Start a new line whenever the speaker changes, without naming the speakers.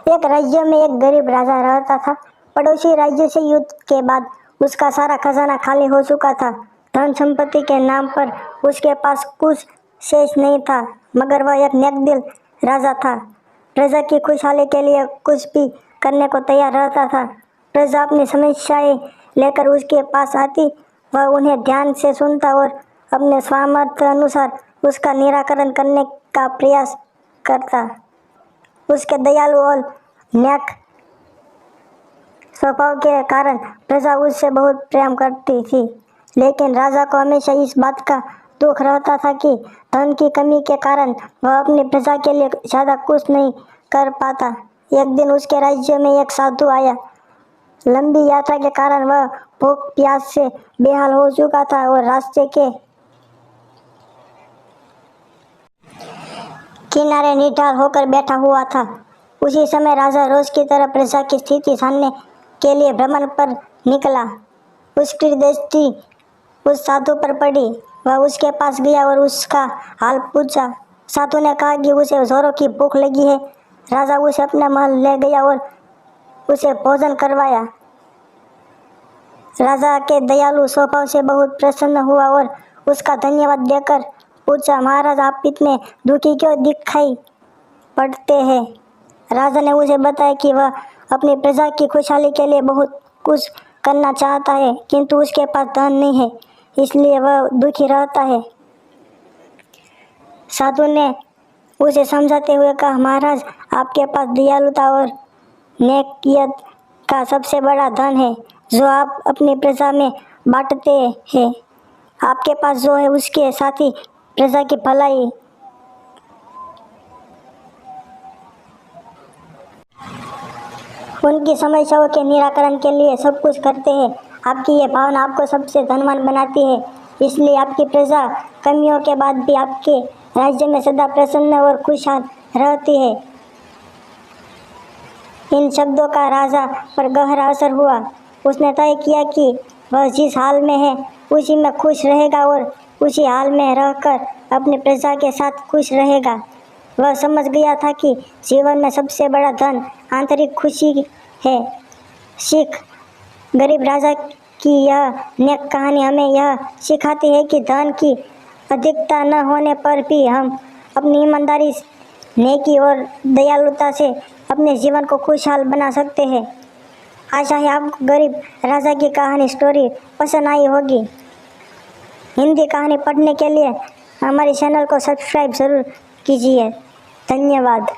एक राज्य में एक गरीब राजा रहता था। पड़ोसी राज्य से युद्ध के बाद उसका सारा खजाना खाली हो चुका था। धन संपत्ति के नाम पर उसके पास कुछ शेष नहीं था, मगर वह एक नेक दिल राजा था। प्रजा की खुशहाली के लिए कुछ भी करने को तैयार रहता था। प्रजा अपनी समस्याएं लेकर उसके पास आती, वह उन्हें ध्यान से सुनता और अपने सामर्थ्य अनुसार उसका निराकरण करने का प्रयास करता। उसके दयालु और नेक स्वभाव के कारण प्रजा उससे बहुत प्रेम करती थी। लेकिन राजा को हमेशा इस बात का दुख रहता था कि धन की कमी के कारण वह अपनी प्रजा के लिए ज़्यादा कुछ नहीं कर पाता। एक दिन उसके राज्य में एक साधु आया। लंबी यात्रा के कारण वह भूख प्यास से बेहाल हो चुका था और रास्ते के किनारे निढाल होकर बैठा हुआ था। उसी समय राजा रोज की तरह प्रजा की स्थिति जानने के लिए भ्रमण पर निकला। उसकी दृष्टि उस साधु पर पड़ी। वह उसके पास गया और उसका हाल पूछा। साधु ने कहा कि उसे जोरों की भूख लगी है। राजा उसे अपने महल ले गया और उसे भोजन करवाया। राजा के दयालु स्वभाव से बहुत प्रसन्न हुआ और उसका धन्यवाद देकर पूछा, महाराज आप इतने दुखी क्यों दिखाई पड़ते हैं? राजा ने उसे बताया कि वह अपनी प्रजा की खुशहाली के लिए बहुत कुछ करना चाहता है, किंतु उसके पास धन नहीं है, इसलिए वह दुखी रहता है। साधु ने उसे समझाते हुए कहा, महाराज आपके पास दयालुता और नेकियत का सबसे बड़ा धन है, जो आप अपनी प्रजा में बांटते हैं। आपके पास जो है उसके साथ ही प्रजा की भलाई उनकी समस्याओं के निराकरण के लिए सब कुछ करते हैं। आपकी ये भावना आपको सबसे धनवान बनाती है, इसलिए आपकी प्रजा कमियों के बाद भी आपके राज्य में सदा प्रसन्न और खुशहाल रहती है। इन शब्दों का राजा पर गहरा असर हुआ। उसने तय किया कि वह जिस हाल में है उसी में खुश रहेगा और उसी हाल में रहकर अपनी प्रजा के साथ खुश रहेगा। वह समझ गया था कि जीवन में सबसे बड़ा धन आंतरिक खुशी है। सीख गरीब राजा की यह नेक कहानी हमें यह सिखाती है कि धन की अधिकता न होने पर भी हम अपनी ईमानदारी, नेकी और दयालुता से अपने जीवन को खुशहाल बना सकते हैं। आशा है आपको गरीब राजा की कहानी स्टोरी पसंद आई होगी। हिंदी कहानी पढ़ने के लिए हमारे चैनल को सब्सक्राइब ज़रूर कीजिए। धन्यवाद।